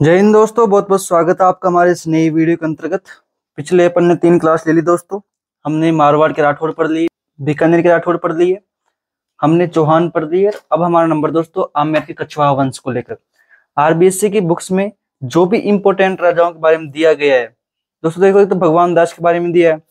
जय हिंद दोस्तों, बहुत बहुत स्वागत है आपका हमारे इस नई वीडियो के अंतर्गत। पिछले अपन ने 3 क्लास ले ली दोस्तों। हमने मारवाड़ के राठौड़ पढ़ लिए, बीकानेर के राठौड़ पढ़ लिए, हमने चौहान पढ़ लिए। अब हमारा नंबर दोस्तों आमेर के कछवाहा वंश को लेकर। आरबीएससी की बुक्स में जो भी इंपोर्टेंट राजाओं के बारे में दिया गया है दोस्तों, देखो एक तो भगवान दास के बारे में दिया है,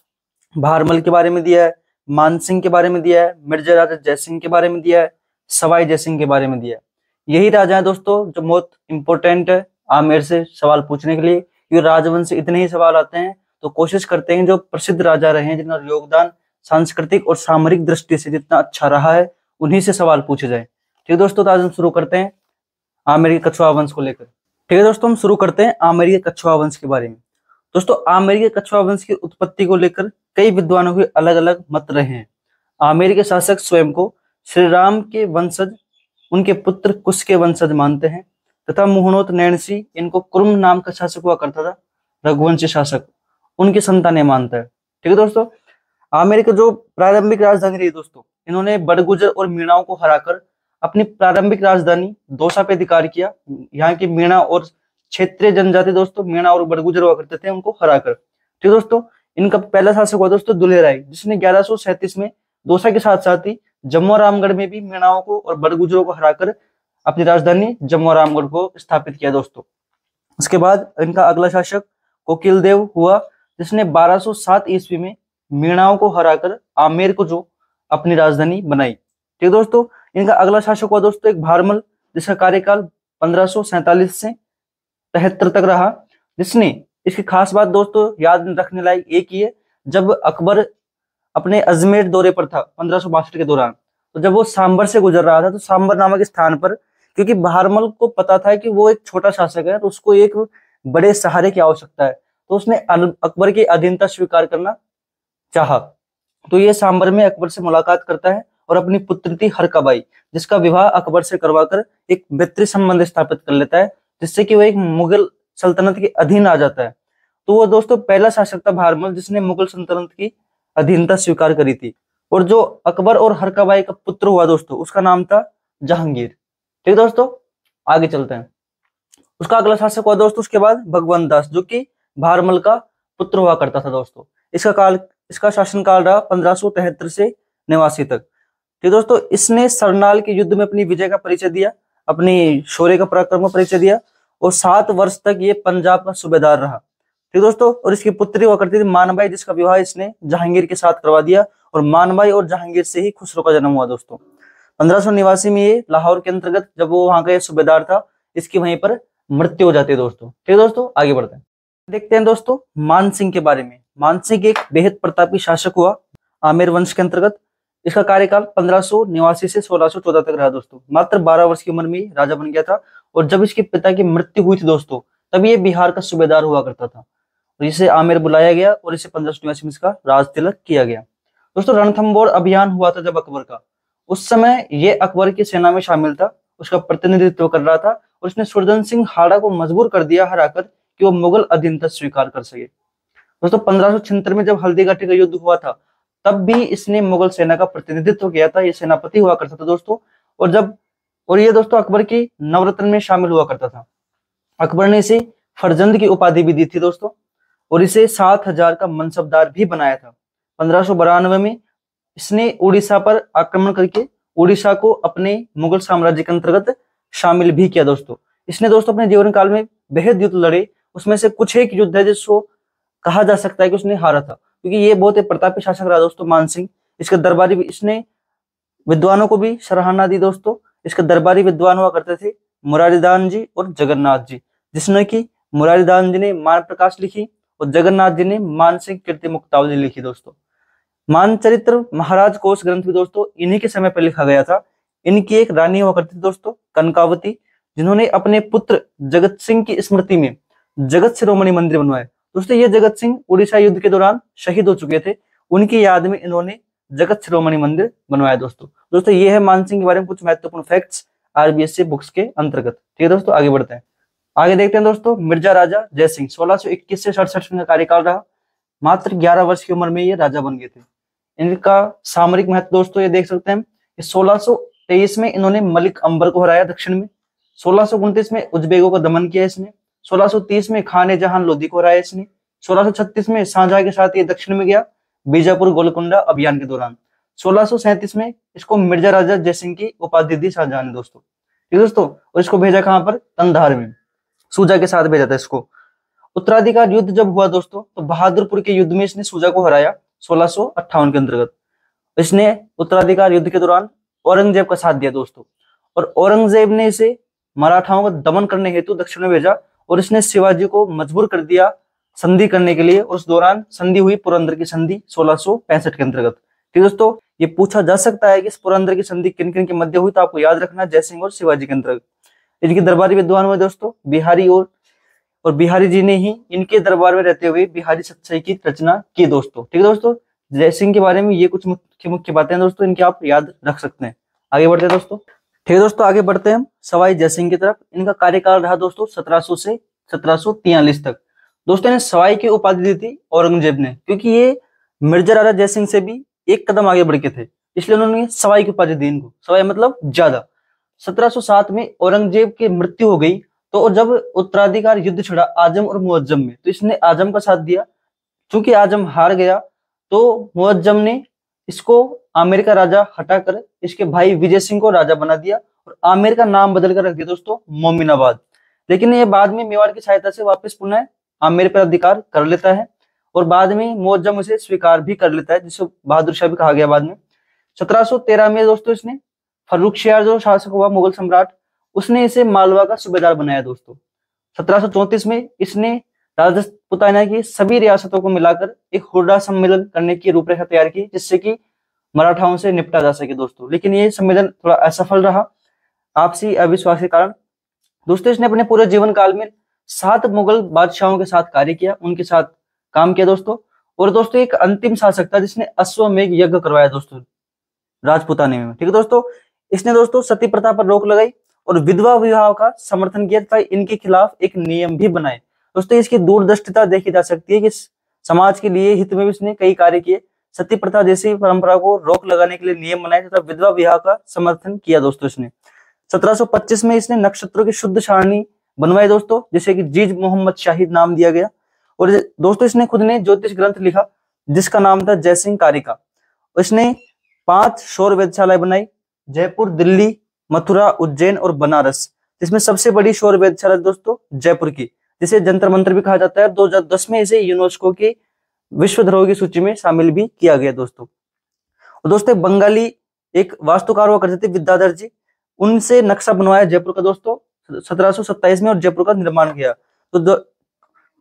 भारमल के बारे में दिया है, मानसिंह के बारे में दिया है, मिर्जा राजा जयसिंह के बारे में दिया है, सवाई जयसिंह के बारे में दिया है। यही राजा है दोस्तों जो बहुत इंपॉर्टेंट है आमेर से सवाल पूछने के लिए। क्योंकि राजवंश से इतने ही सवाल आते हैं तो कोशिश करते हैं जो प्रसिद्ध राजा रहे हैं, जिनका योगदान सांस्कृतिक और सामरिक दृष्टि से जितना अच्छा रहा है उन्हीं से सवाल पूछे जाए। ठीक है दोस्तों, तो आज हम शुरू करते हैं आमेर के कछवाहा वंश को लेकर। ठीक है दोस्तों, हम शुरू करते हैं आमेर के कछवाहा वंश के बारे में। दोस्तों आमेर के कछवाहा वंश की उत्पत्ति को लेकर कई विद्वानों के अलग अलग मत रहे हैं। आमेर के शासक स्वयं को श्री राम के वंशज, उनके पुत्र कुश के वंशज मानते हैं तथा मुहनोत नैणसी इनको कुर्म नाम का शासक हुआ करता था, रघुवंशी शासक, उनकी संतानें मानता है। ठीक है दोस्तों, आमेर की जो प्रारंभिक राजधानी रही दोस्तों, इन्होंने बड़गुजर और मीणाओं को हराकर अपनी प्रारंभिक राजधानी दौसा पे अधिकार किया। यहाँ की मीणा और क्षेत्रीय जनजाति दोस्तों, मीणा और बड़गुजर हुआ करते थे, उनको हराकर। ठीक है दोस्तों, इनका पहला शासक हुआ दोस्तों दुल्हे राय, जिसने 1137 में दौसा के साथ साथ ही जम्मू रामगढ़ में भी मीणाओं को और बड़गुजरों को हराकर अपनी राजधानी जम्मू रामगढ़ को स्थापित किया दोस्तों। उसके बाद इनका अगला शासक कोकिल देव हुआ, जिसने 1207 ईस्वी में मीणाओं को हराकर आमेर को जो अपनी राजधानी बनाई। ठीक है दोस्तों, इनका अगला शासक हुआ दोस्तों एक भारमल, जिसका कार्यकाल 1547 से 73 तक रहा। जिसने, इसकी खास बात दोस्तों याद रखने लायक एक ही है, जब अकबर अपने अजमेर दौरे पर था 1562 के दौरान, तो जब वो सांबर से गुजर रहा था तो सांबर नामक स्थान पर, क्योंकि भारमल को पता था कि वो एक छोटा शासक है तो उसको एक बड़े सहारे की आवश्यकता है, तो उसने अकबर की अधीनता स्वीकार करना चाहा। तो ये सांबर में अकबर से मुलाकात करता है और अपनी पुत्री थी हरकाबाई, जिसका विवाह अकबर से करवाकर एक मैत्री संबंध स्थापित कर लेता है, जिससे कि वो एक मुगल सल्तनत के अधीन आ जाता है। तो वो दोस्तों पहला शासक था भारमल, जिसने मुगल सल्तनत की अधीनता स्वीकार करी थी। और जो अकबर और हरकाबाई का पुत्र हुआ दोस्तों, उसका नाम था जहांगीर। ठीक दोस्तों, आगे चलते हैं। उसका अगला शासक हुआ दोस्तों उसके बाद भगवंत दास, जो कि भारमल का पुत्र हुआ करता था दोस्तों। इसका शासनकाल रहा 1573 से 89 तक। ठीक दोस्तों, इसने सरनाल के युद्ध में अपनी विजय का परिचय दिया, अपनी शौर्य का पराक्रम का परिचय दिया, और 7 वर्ष तक ये पंजाब का सूबेदार रहा। ठीक दोस्तों, और इसकी पुत्री हुआ करती थी मानबाई, जिसका विवाह इसने जहांगीर के साथ करवा दिया, और मानबाई और जहांगीर से ही खुसरो का जन्म हुआ दोस्तों। 1589 में ये लाहौर के अंतर्गत, जब वो वहां का सूबेदार था, इसकी वहीं पर मृत्यु हो जाती है दोस्तों। ठीक है दोस्तों, आगे बढ़ते हैं। देखते हैं दोस्तों मानसिंह के बारे में। मानसिंह एक बेहद प्रतापी शासक हुआ आमेर वंश के अंतर्गत। इसका कार्यकाल 1589 से 1614 तक रहा दोस्तों। मात्र 12 वर्ष की उम्र में राजा बन गया था, और जब इसके पिता की मृत्यु हुई थी दोस्तों, तब ये बिहार का सूबेदार हुआ करता था। इसे आमेर बुलाया गया और इसे 1589 में इसका राज तिलक किया गया दोस्तों। रणथंबोर अभियान हुआ था जब अकबर का, उस समय ये अकबर की सेना में शामिल था, उसका प्रतिनिधित्व कर रहा था, और उसने सुरजन सिंह हाड़ा को मजबूर कर दिया हराकर कि वो मुगल अधीनता स्वीकार कर सके दोस्तों। 1576 में जब हल्दीघाटी का युद्ध हुआ था, तब भी इसने मुगल सेना का प्रतिनिधित्व किया था, ये सेनापति हुआ करता था दोस्तों। और ये दोस्तों अकबर की नवरत्न में शामिल हुआ करता था। अकबर ने इसे फरजंद की उपाधि भी दी थी दोस्तों, और इसे 7000 का मनसबदार भी बनाया था। 1592 में इसने उड़ीसा पर आक्रमण करके उड़ीसा को अपने मुगल साम्राज्य के अंतर्गत शामिल भी किया दोस्तों। इसने दोस्तों अपने जीवन काल में बेहद युद्ध लड़े, उसमें से कुछ एक युद्ध है जिसको कहा जा सकता है कि उसने हारा था, क्योंकि ये बहुत एक प्रतापी शासक रहा दोस्तों मानसिंह। इसके दरबारी भी, इसने विद्वानों को भी सराहना दी दोस्तों। इसके दरबारी विद्वान हुआ करते थे मुरारीदान जी और जगन्नाथ जी, जिसने कि मुरारीदान जी ने मान प्रकाश लिखी और जगन्नाथ जी ने मानसिंह कीर्ति मुक्तावली लिखी दोस्तों। मानचरित्र महाराज कोश ग्रंथ भी दोस्तों इन्हीं के समय पर लिखा गया था। इनकी एक रानी हुआ करती थी दोस्तों कनकावती, जिन्होंने अपने पुत्र जगत सिंह की स्मृति में जगत शिरोमणि मंदिर बनवाया दोस्तों। ये जगत सिंह उड़ीसा युद्ध के दौरान शहीद हो चुके थे, उनकी याद में इन्होंने जगत शिरोमणि मंदिर बनवाया दोस्तों। ये है मानसिंह के बारे में कुछ महत्वपूर्ण फैक्ट्स आरबीएससी बुक्स के अंतर्गत। ठीक है दोस्तों, आगे बढ़ते हैं। आगे देखते हैं दोस्तों मिर्जा राजा जयसिंह। 1621 से 67 का कार्यकाल रहा। मात्र 11 वर्ष की उम्र में ये राजा बन गए थे। इनका सामरिक महत्व दोस्तों ये देख सकते हैं। 1623 में इन्होंने मलिक अंबर को हराया दक्षिण में। 1629 में उज्बेकों का दमन किया इसने। 1630 में खान जहान लोधी को हराया इसने। 1636 में शाहजहां के साथ ये दक्षिण में गया बीजापुर गोलकुंडा अभियान के दौरान। 1637 में इसको मिर्जा राजा जयसिंह की उपाधि दी शाहजहां ने दोस्तों, ठीक है दोस्तों। और इसको भेजा कहां पर, कंधार में, सूजा के साथ भेजा था इसको। उत्तराधिकार युद्ध जब हुआ दोस्तों तो बहादुरपुर के युद्ध में इसने सूजा को हराया 1658 के अंतर्गत। इसने उत्तराधिकार युद्ध के दौरान औरंगजेब का साथ दिया दोस्तों, और औरंगजेब ने इसे मराठाओं का दमन करने हेतु दक्षिण में भेजा, और इसने शिवाजी को मजबूर कर दिया संधि करने के लिए। उस दौरान संधि हुई पुरंदर की संधि 1665 के अंतर्गत। ठीक दोस्तों, ये पूछा जा सकता है कि इस पुरंदर की संधि किन किन के मध्य हुई, तो आपको याद रखना जयसिंह और शिवाजी के अंतर्गत। इनकी दरबारी विद्वान हुए दोस्तों बिहारी, और बिहारी जी ने ही इनके दरबार में रहते हुए बिहारी सतसई की रचना की दोस्तों। ठीक है दोस्तों, जयसिंह के बारे में ये कुछ मुख्य मुख्य बातें दोस्तों, इनके आप याद रख सकते हैं। आगे बढ़ते हैं दोस्तों। ठीक है दोस्तों, आगे बढ़ते हैं हम सवाई जयसिंह की तरफ। इनका कार्यकाल रहा दोस्तों 1700 से 1743 तक। दोस्तों ने सवाई की उपाधि दी थी औरंगजेब ने, क्योंकि ये मिर्जा राजा जयसिंह से भी एक कदम आगे बढ़ के थे, इसलिए उन्होंने सवाई की उपाधि दी इनको। सवाई मतलब ज्यादा। 1707 में औरंगजेब की मृत्यु हो गई, तो जब उत्तराधिकार युद्ध छिड़ा आजम और मुअज्जम में, तो इसने आजम का साथ दिया। चूंकि आजम हार गया तो मुअज्जम ने इसको आमेर का राजा हटाकर इसके भाई विजय सिंह को राजा बना दिया, और आमेर का नाम बदल कर रख दिया दोस्तों मोमिनाबाद। लेकिन ये बाद में मेवाड़ की सहायता से वापस पुनः आमेर पर अधिकार कर लेता है, और बाद में मुअज्जम उसे स्वीकार भी कर लेता है, जिसे बहादुर शाह भी कहा गया बाद में। 1713 में दोस्तों इसने फर्रुखशियार जो शासक हुआ मुगल सम्राट, उसने इसे मालवा का सूबेदार बनाया दोस्तों। 1734 में इसने राजपुताना की सभी रियासतों को मिलाकर एक हुर्रा सम्मेलन करने की रूपरेखा तैयार की, जिससे कि मराठाओं से निपटा जा सके दोस्तों। लेकिन ये सम्मेलन थोड़ा असफल रहा आपसी अविश्वास के कारण। दोस्तों इसने अपने पूरे जीवन काल में 7 मुगल बादशाहों के साथ कार्य किया, उनके साथ काम किया दोस्तों। और दोस्तों एक अंतिम शासक था जिसने अश्वमेघ यज्ञ करवाया दोस्तों राजपुताने में। ठीक है दोस्तों, इसने दोस्तों सती प्रथा पर रोक लगाई और विधवा विवाह का समर्थन किया तथा इनके खिलाफ एक नियम भी बनाए। दोस्तों इसकी दूरदृष्टिता देखी जा सकती है कि समाज के लिए हित में भी इसने कई कार्य किए। सती प्रथा जैसी परंपरा को रोक लगाने के लिए नियम बनाए तथा विधवा विवाह का समर्थन किया दोस्तों इसने। 1725 में इसने नक्षत्रों की शुद्ध सारणी बनवाई दोस्तों, जिसे कि जीज मोहम्मद शाहिद नाम दिया गया। और दोस्तों इसने खुद ने ज्योतिष ग्रंथ लिखा जिसका नाम था जयसिंह कारिका। इसने 5 सौर वेधशालाएं बनाई, जयपुर, दिल्ली, मथुरा, उज्जैन और बनारस। जिसमें सबसे बड़ी सौर वेधशाला दोस्तों जयपुर की, जिसे जंतर मंतर भी कहा जाता है। 2010 में इसे यूनेस्को की विश्व धरोहर की सूची में शामिल भी किया गया दोस्तों। और दोस्तों बंगाली एक वास्तुकार हुआ करते थे विद्याधर जी, उनसे नक्शा बनवाया जयपुर का दोस्तों 1727 में, और जयपुर का निर्माण किया। तो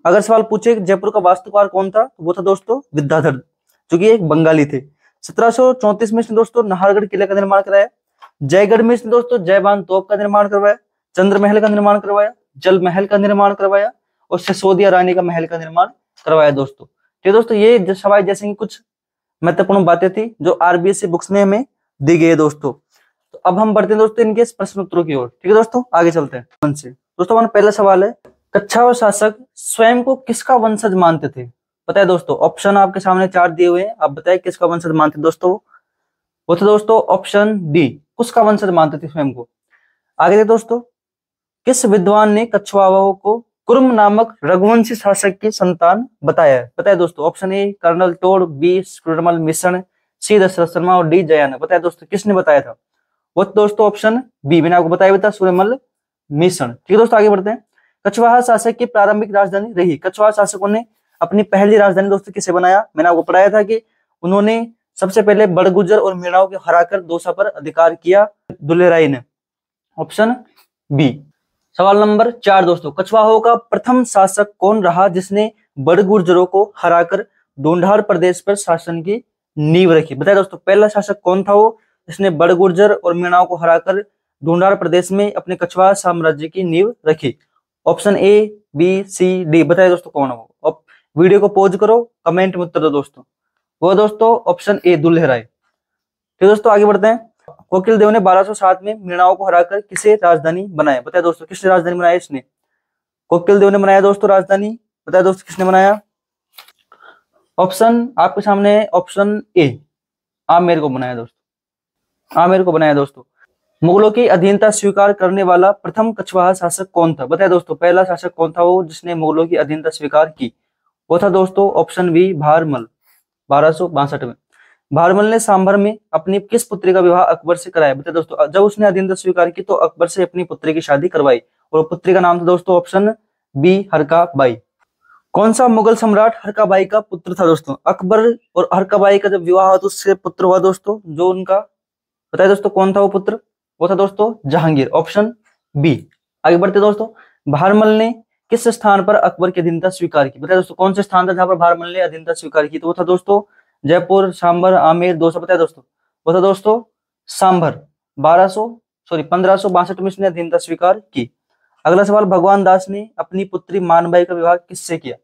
अगर सवाल पूछे जयपुर का वास्तुकार कौन था, तो वो था दोस्तों विद्याधर, जो कि एक बंगाली थे। 1734 में इसने दोस्तों नाहरगढ़ किले का निर्माण कराया। जयगढ़ में इसने दोस्तों जयबान तोप का निर्माण करवाया, चंद्र महल का निर्माण करवाया, जल महल का निर्माण करवाया, और सिसोदिया रानी का महल का निर्माण करवाया दोस्तों। ठीक दोस्तों, ये सवाई जैसे की कुछ महत्वपूर्ण बातें थी जो आरबीएससी बुक्स में हमें दी गई है दोस्तों। तो अब हम बढ़ते हैं दोस्तों इनके प्रश्न उत्तरों की ओर। ठीक है दोस्तों, आगे चलते हैं से। दोस्तों हमारा पहला सवाल है, कच्छावा शासक स्वयं को किसका वंशज मानते थे? बताए दोस्तों, ऑप्शन आपके सामने 4 दिए हुए हैं, आप बताए किसका वंशज मानते दोस्तों? वो थे दोस्तों ऑप्शन डी, किसका वंशज मानते थे स्वयं को। आगे देखिए दोस्तों, किस विद्वान ने कच्छवाहाओं को कुर्म नामक रघुवंशी शासक की संतान बताया है? बताए दोस्तों, option A colonel Tod, B Surajmal Mishra, C Dasharath Sharma और डी जयान। बताया दोस्तों किसने बताया था? वो दोस्तों ऑप्शन बी, मैंने आपको बताया था, सूरजमल मिश्र। ठीक है दोस्तों, आगे बढ़ते हैं। कच्छवाहा शासक की प्रारंभिक राजधानी रही। कच्छवाहा शासकों ने अपनी पहली राजधानी दोस्तों किसे बनाया? मैंने आपको पढ़ाया था कि उन्होंने सबसे पहले बड़गुजर और मीणाओं को हराकर दौसा पर अधिकार किया, दुलेराय ने। Option B. सवाल नंबर 4 दोस्तों, कच्छवाहों का प्रथम शासक कौन रहा जिसने बड़गुजरों को हराकर ढूंढार प्रदेश पर शासन की नींव रखी? बताए दोस्तों, पहला शासक कौन था वो जिसने बड़गुजर और मीणाओं को हराकर ढूंढार प्रदेश में अपने कच्छवाहा साम्राज्य की नींव रखी? Option A, B, C, D. बताए दोस्तों कौन है वो? अब वीडियो को पॉज करो, कमेंट में उत्तर दो दोस्तों। वो दोस्तों ऑप्शन ए, दुल्हेराय। ठीक दोस्तों, आगे बढ़ते हैं। कोकिल देव ने 1207 में मीणाओं को हराकर किसे राजधानी बनाया? बताए दोस्तों किसने राजधानी बनाया? इसने कोकिल देव ने बनाया दोस्तों राजधानी। बताए दोस्तों किसने बनाया? ऑप्शन आपके सामने है, ऑप्शन ए, आमेर को बनाया दोस्तों, आमेर को बनाया दोस्तों। मुगलों की अधीनता स्वीकार करने वाला प्रथम कछवाहा शासक कौन था? बताए दोस्तों, पहला शासक कौन था वो जिसने मुगलों की अधीनता स्वीकार की? वो था दोस्तों ऑप्शन बी भारमल, 1262 में। भारमल ने सांभर में अपनी किस पुत्री का विवाह अकबर से कराया? बताए दोस्तों, जब उसने अधीनता स्वीकार की तो अकबर से अपनी पुत्री की शादी करवाई, और पुत्री का नाम था दोस्तों ऑप्शन बी हरकाबाई। कौन सा मुगल सम्राट हरकाबाई का पुत्र था दोस्तों? अकबर और हरकाबाई का जब विवाह हुआ तो उससे पुत्र हुआ दोस्तों जो उनका, बताइए दोस्तों कौन था वो पुत्र? वो था दोस्तों जहांगीर, ऑप्शन बी। आगे बढ़ते दोस्तों, भारमल ने किस स्थान पर अकबर की अधीनता स्वीकार की? बताइए दोस्तों कौन सा स्थान था जहां पर भारमल ने अधीनता स्वीकार की? तो वो था दोस्तों जयपुर, सांभर, आमेर, दौसा। बताया दोस्तों, वो था दोस्तों सांभर। 1562 में इसने अधीनता स्वीकार की। अगला सवाल, भगवान दास ने अपनी पुत्री मानबाई का विवाह किससे किया?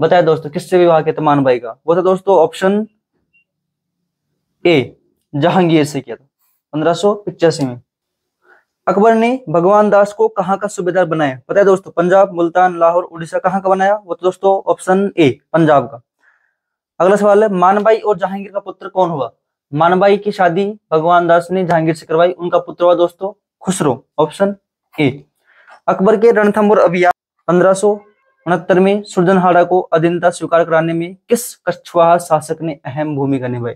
बताया दोस्तों किससे विवाह किया था मानबाई का? वो था दोस्तों ऑप्शन ए जहांगीर से किया था 1585 में। अकबर ने भगवान दास को कहाँ का सूबेदार बनाया? पता है दोस्तों, पंजाब, मुल्तान, लाहौर, उड़ीसा, कहाँ का बनाया? वो तो दोस्तों ऑप्शन ए पंजाब का। अगला सवाल है, मानबाई और जहांगीर का पुत्र कौन हुआ? मानबाई की शादी भगवान दास ने जहांगीर से करवाई, उनका पुत्र हुआ दोस्तों खुसरो, ऑप्शन ए। अकबर के रणथंभौर अभियान 1569 में सुरजनहाड़ा को अधीनता स्वीकार कराने में किस कछवाहा शासक ने अहम भूमिका निभाई?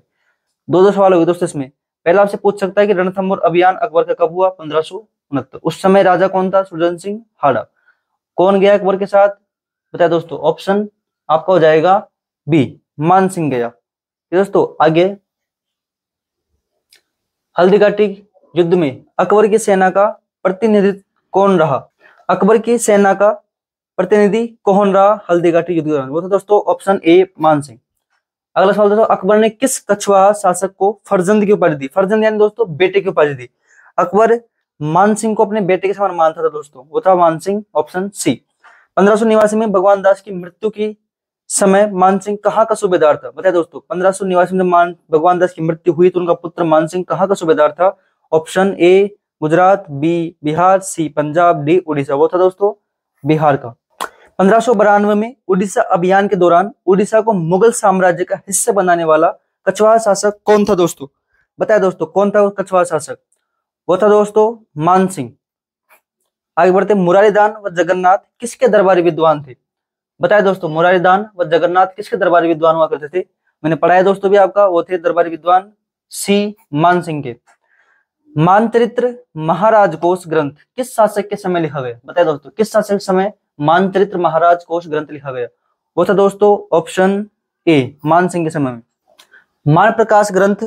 दो सवाल हो गए दोस्तों इसमें। पहला आपसे पूछ सकता है कि रणथंभौर अभियान अकबर का कब हुआ? 1569। उस समय राजा कौन था? सुरजन सिंह हाड़ा। कौन गया अकबर के साथ? बताया दोस्तों, ऑप्शन आपका हो जाएगा बी मान सिंह गया। दोस्तों आगे, हल्दीघाटी युद्ध में अकबर की सेना का प्रतिनिधित्व कौन रहा? अकबर की सेना का प्रतिनिधि कौन रहा हल्दीघाटी युद्ध के दौरान? वो था दोस्तों ऑप्शन ए मान सिंह। अगला सवाल दोस्तों, अकबर ने किस कछवाहा शासक को फरजंद की उपाधि दी? फरजंद यानी दोस्तों बेटे की उपाधि दी। अकबर मान सिंह को अपने बेटे के समान मानता था दोस्तों, वो था मान सिंह, ऑप्शन सी। 1589 में भगवान दास की मृत्यु की समय मान सिंह कहाँ का सूबेदार था? बताए दोस्तों, 1589 में भगवान दास की मृत्यु हुई तो उनका पुत्र मान सिंह कहाँ का सूबेदार था? Option A Gujarat, B Bihar, C Punjab, D Orissa. वो था दोस्तों बिहार का। 1592 में उड़ीसा अभियान के दौरान उड़ीसा को मुगल साम्राज्य का हिस्सा बनाने वाला कछवाहा शासक कौन था दोस्तों? बताया दोस्तों कौन था कछवाहा शासक? वो था दोस्तों मान सिंह। आगे बढ़ते, मुरारीदान व जगन्नाथ किसके दरबारी विद्वान थे? बताया दोस्तों, मुरारीदान व जगन्नाथ किसके दरबारी विद्वान हुआ करते थे? मैंने पढ़ाया दोस्तों भी आपका, वो थे दरबारी विद्वान सी मान सिंह के। मानचरित्र महाराज कोश ग्रंथ किस शासक के समय लिखा गया? बताया दोस्तों, किस शासक के समय मानचरित्र महाराज कोश ग्रंथ लिखा गया? वो था दोस्तों ऑप्शन ए मान सिंह के समय में। मान प्रकाश ग्रंथ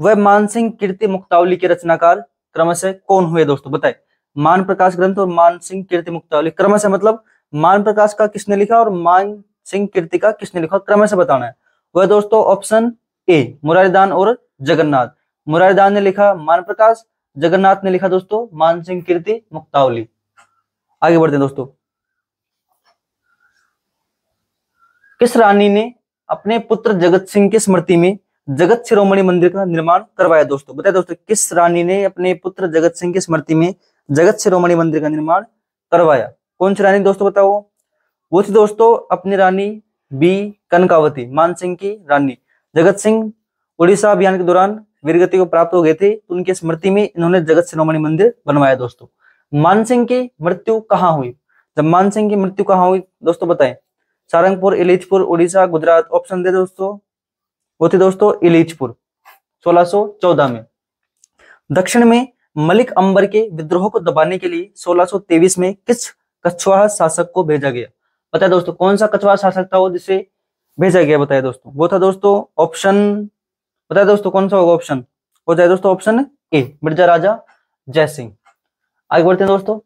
व मान सिंह कीर्ति मुक्तावली के रचनाकार क्रमशः कौन हुए दोस्तों? बताए, मान प्रकाश ग्रंथ और मान सिंह कीर्ति मुक्तावली क्रमशः मतलब मान प्रकाश का किसने लिखा और मान सिंह कीर्ति का किसने लिखा, क्रमशः बताना है। वह दोस्तों ऑप्शन ए मुरारीदान और जगन्नाथ। मुरारीदान ने लिखा मान प्रकाश, जगन्नाथ ने लिखा दोस्तों मान सिंह कीर्ति मुक्तावली। आगे बढ़ते हैं दोस्तों, किस रानी ने अपने पुत्र जगत सिंह की स्मृति में जगत शिरोमणि मंदिर का निर्माण करवाया दोस्तों? बताए दोस्तों, किस रानी ने अपने पुत्र जगत सिंह की स्मृति में जगत शिरोमणि मंदिर का निर्माण करवाया? कौन सी रानी दोस्तों बताओ? वो थी दोस्तों अपनी रानी बी कनकावती, मान सिंह की रानी। जगत सिंह उड़ीसा अभियान के दौरान वीरगति को प्राप्त हो गए थे तो उनकी स्मृति में इन्होंने जगत शिरोमणि मंदिर बनवाया दोस्तों। मान सिंह की मृत्यु कहाँ हुई? जब मान सिंह की मृत्यु कहाँ हुई दोस्तों बताएं? सारंगपुर, इलीचपुर, उड़ीसा, गुजरात। ऑप्शन दे दोस्तों, वो थी दोस्तों इलीचपुर 1614 में। दक्षिण में मलिक अंबर के विद्रोह को दबाने के लिए 1623 में किस कछवाहा शासक को भेजा गया? बताए दोस्तों, कौन सा कछवाहा शासक था वो जिसे भेजा गया? बताए दोस्तों, वो था दोस्तों ऑप्शन, बताए दोस्तों कौन सा होगा ऑप्शन? हो जाए दोस्तों ऑप्शन ए मिर्जा राजा जयसिंह। आगे बढ़ते हैं दोस्तों,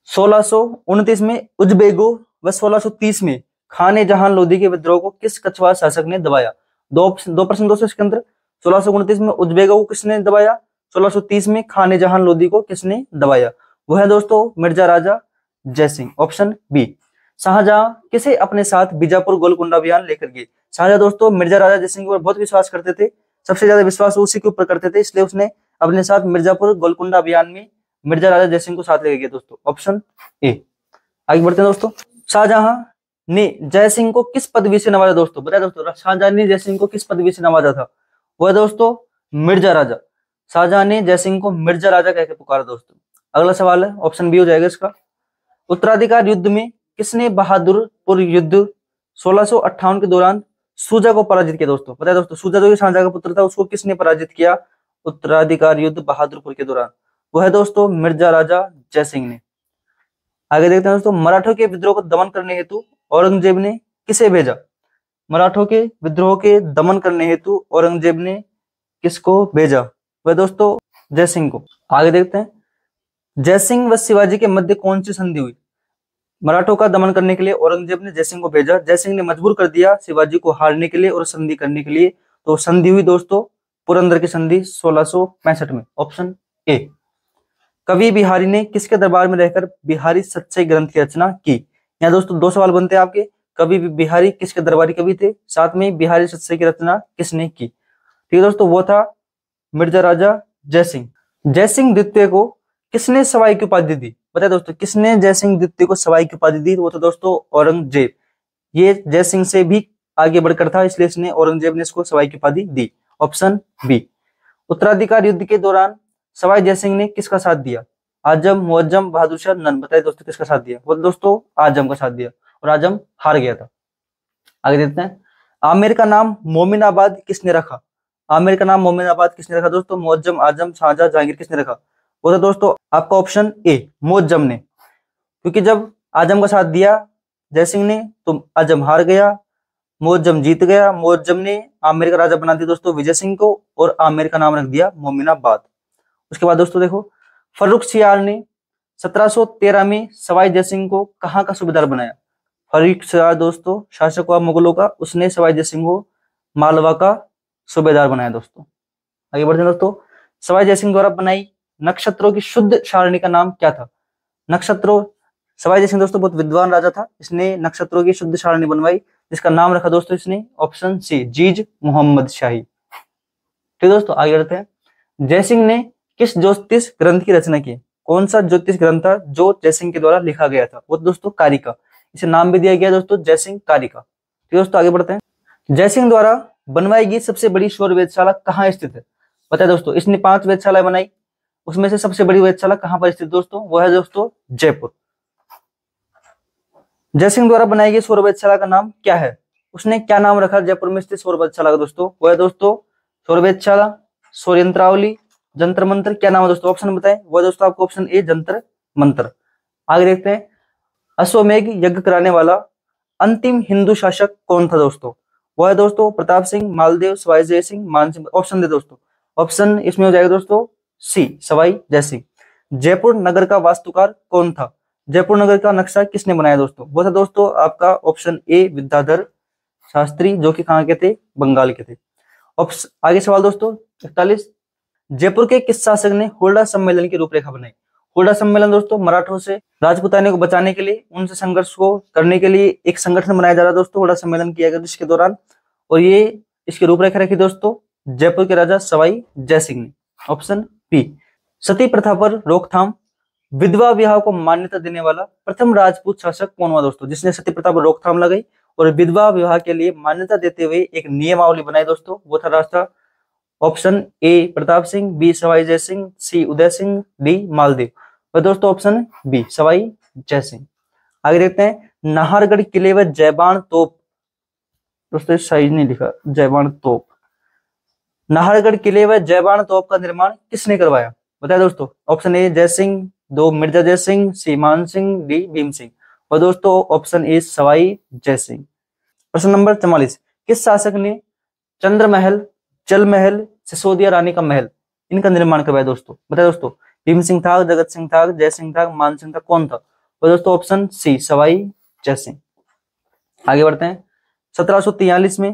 1629 में उजबेगो व 1630 में खाने जहां लोधी के विद्रोह को किस कछवाहा शासक ने दबाया? दो प्रश्न दोस्तों इसके अंदर। 1629 में उजबेगो को किसने दबाया? 1630 में खाने जहां लोधी को किसने दबाया? वो है दोस्तों मिर्जा राजा जयसिंह, ऑप्शन बी। शाहजहां किसे अपने साथ बीजापुर गोलकुंडा अभियान लेकर गए? शाहजहां दोस्तों मिर्जा राजा जयसिंह के ऊपर बहुत विश्वास करते थे, सबसे ज्यादा विश्वास उसी के ऊपर करते थे, इसलिए उसने अपने साथ मिर्जापुर गोलकुंडा अभियान में मिर्जा राजा जयसिंह को साथ लेके गए दोस्तों, ऑप्शन ए। आगे बढ़ते हैं दोस्तों, शाहजहां ने जयसिंह को किस पदवी से नवाजा दोस्तों? बताया दोस्तों, शाहजहां ने जयसिंह को किस पदवी से नवाजा था? वह दोस्तों मिर्जा राजा। शाहजहां ने जयसिंह को मिर्जा राजा कहकर पुकारा दोस्तों। अगला सवाल है, ऑप्शन बी हो जाएगा इसका। उत्तराधिकार युद्ध में किसने बहादुरपुर युद्ध 1658 के दौरान सूजा को पराजित किया दोस्तों? पता है दोस्तों, सूजा जो शाहजहां का पुत्र था उसको किसने पराजित किया उत्तराधिकार युद्ध बहादुरपुर के दौरान? वो है दोस्तों मिर्जा राजा जयसिंह ने। आगे देखते हैं दोस्तों, मराठों के विद्रोह को दमन करने हेतु औरंगजेब ने किसे भेजा? मराठों के विद्रोह के दमन करने हेतु औरंगजेब ने किसको भेजा? वह दोस्तों जयसिंह को। आगे देखते हैं, जयसिंह व शिवाजी के मध्य कौन सी संधि हुई? मराठों का दमन करने के लिए औरंगजेब ने जयसिंह को भेजा, जयसिंह ने मजबूर कर दिया शिवाजी को हारने के लिए और संधि करने के लिए। तो संधि हुई दोस्तों पुरंदर की संधि 1665 में, ऑप्शन ए। कवि बिहारी ने किसके दरबार में रहकर बिहारी सच्चाई ग्रंथ की रचना की? यहाँ दोस्तों दो सवाल बनते हैं आपके, कवि बिहारी किसके दरबारी कवि थे, साथ में बिहारी सच्चाई की रचना किसने की? ठीक है दोस्तों, वो था मिर्जा राजा जयसिंह। जयसिंह द्वितीय को किसने सवाई की उपाधि दी? बताए दोस्तों, किसने जयसिंह द्वितीय को सवाई की उपाधि दी? वो था दोस्तों औरंगजेब। ये जयसिंह से भी आगे बढ़कर था, इसलिए इसने औरंगजेब ने इसको सवाई की उपाधि दी, ऑप्शन बी। उत्तराधिकार युद्ध के दौरान सवाई जयसिंह ने किसका साथ दिया? आजम, मुअज्जम, बहादुर शाह, नन। बताइए दोस्तों किसका साथ दिया? वो दोस्तों आजम का साथ दिया, और आजम हार गया था। आगे देखते हैं, आमेर का नाम मोमिनाबाद किसने रखा? आमेर का नाम मोमिनाबाद किसने रखा दोस्तों? मुअज्जम, आजम, शाहजहां, जहांगीर, किसने रखा? वो था दोस्तों आपका ऑप्शन ए, मुअज्जम ने। क्योंकि जब आजम का साथ दिया जयसिंह ने तो आजम हार गया, मुअज्जम जीत गया। मुअज्जम ने आमेर का राजा बना दिया दोस्तों विजय सिंह को, और आमेर का नाम रख दिया मोमिनाबाद। उसके बाद दोस्तों देखो, फर्रुख सियार ने 1713 में सवाई जयसिंह को कहाँ का सूबेदार बनाया? फर्रुख सियार दोस्तों शासक हुआ मुगलों का, उसने सवाई जयसिंह को मालवा का सूबेदार बनाया दोस्तों। आगे बढ़ते हैं दोस्तों, सवाई जयसिंह द्वारा बनाई नक्षत्रों की शुद्ध सारणी का नाम क्या था? नक्षत्रों, सवाई जयसिंह दोस्तों बहुत विद्वान राजा था, इसने नक्षत्रों की शुद्ध सारणी बनवाई, जिसका नाम रखा दोस्तों इसने ऑप्शन सी, जीज मोहम्मद शाही। ठीक दोस्तों, आगे बढ़ते हैं, जयसिंह ने किस ज्योतिष ग्रंथ की रचना की? कौन सा ज्योतिष ग्रंथ था जो जयसिंह के द्वारा लिखा गया था? वो दोस्तों कारिका, इसे नाम भी दिया गया दोस्तों जयसिंह कारिका। ठीक दोस्तों, आगे बढ़ते हैं, जयसिंह द्वारा बनवाई गई सबसे बड़ी सौर वेधशाला कहाँ स्थित है? बताए दोस्तों, इसने 5 वेधशालाएं बनाई, उसमें से सबसे बड़ी वेधशाला कहाँ पर स्थित दोस्तों? वो है दोस्तों जयपुर। जयसिंह द्वारा बनाई गई सौर वेधशाला का नाम क्या है? उसने क्या नाम रखा जयपुर में स्थित सौर वेधशाला का दोस्तों? वो है दोस्तों सौर वेधशाला, सौर यंत्रावली, जंतर मंत्र, क्या नाम है दोस्तों? ऑप्शन बताएं। वो दोस्तों आपको ऑप्शन ए, जंतर मंत्र। आगे देखते हैं, अश्वमेध यज्ञ कराने वाला अंतिम हिंदू शासक कौन था दोस्तों? वो है दोस्तों प्रताप सिंह, मालदेव, सवाई जय सिंह, मान सिंह। ऑप्शन दे दोस्तों, ऑप्शन इसमें हो जाएगा दोस्तों सी, सवाई जय सिंह। जयपुर नगर का वास्तुकार कौन था? जयपुर नगर का नक्शा किसने बनाया दोस्तों? वो था दोस्तों आपका ऑप्शन ए, विद्याधर शास्त्री, जो कि कहाँ के थे? बंगाल के थे। आगे सवाल दोस्तों 41, जयपुर के किस शासक ने हुरडा सम्मेलन की रूपरेखा बनाई? हुरडा सम्मेलन दोस्तों मराठों से राजपूताने को बचाने के लिए, उनसे संघर्ष को करने के लिए एक संगठन बनाया जा रहा है दोस्तों, हुरडा सम्मेलन किया गया जिसके दौरान, और ये इसकी रूपरेखा रखी दोस्तों जयपुर के राजा सवाई जय सिंह ने, ऑप्शन बी। सती प्रथा पर रोकथाम, विधवा विवाह को मान्यता देने वाला प्रथम राजपूत शासक कौन हुआ दोस्तों, जिसने सती प्रथा पर रोकथाम लगाई और विधवा विवाह के लिए मान्यता देते हुए एक नियमावली बनाई दोस्तों? वो था राजा option A, Pratap Singh, B, Sawai Jai Singh, C, Uday Singh, D, Maldev. और दोस्तों ऑप्शन बी, सवाई जय सिंह। आगे देखते हैं, नाहरगढ़ किले व जयबान तोप, दोस्तों सही नहीं लिखा, जयबान तोप। नाहरगढ़ किले व जयबान तोप का निर्माण किसने करवाया? बताया दोस्तों, ऑप्शन ए जय सिंह, दो मिर्जा जय सिंह, सी मान सिंह, डी भीम सिंह। और दोस्तों ऑप्शन ए, सवाई जय सिंह। प्रश्न नंबर 44, किस शासक ने चंद्र महल, जल महल, सिसोदिया रानी का महल, इनका निर्माण करवाया दोस्तों? बताया दोस्तों, भीम सिंह था, जगत सिंह था, जय सिंह था, मान सिंह था, कौन था? और दोस्तों ऑप्शन सी, सवाई जय सिंह। आगे बढ़ते हैं, 1743 में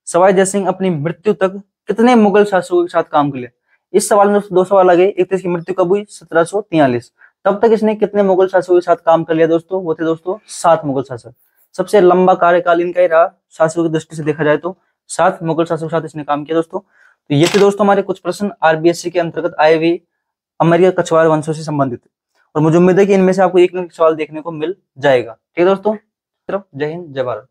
सवाई जय सिंह अपनी मृत्यु तक कितने मुगल शासकों के साथ काम कर लिया? इस सवाल में दो सवाल आ गए, एक तो इसकी मृत्यु कब हुई? 1743। तब तक इसने कितने मुगल शासकों के साथ काम कर लिया दोस्तों? वो थे दोस्तों 7 मुगल शासक। सबसे लंबा कार्यकाल इनका ही रहा शासकों की दृष्टि से देखा जाए तो, 7 मुगल शासकों के साथ इसने काम किया दोस्तों। तो ये थे दोस्तों हमारे कुछ प्रश्न आरबीएससी के अंतर्गत आए हुए अमेरिका कछवार वंशों से संबंधित, और मुझे उम्मीद है कि इनमें से आपको एक न एक सवाल देखने को मिल जाएगा। ठीक है दोस्तों, जय हिंद, जय भारत।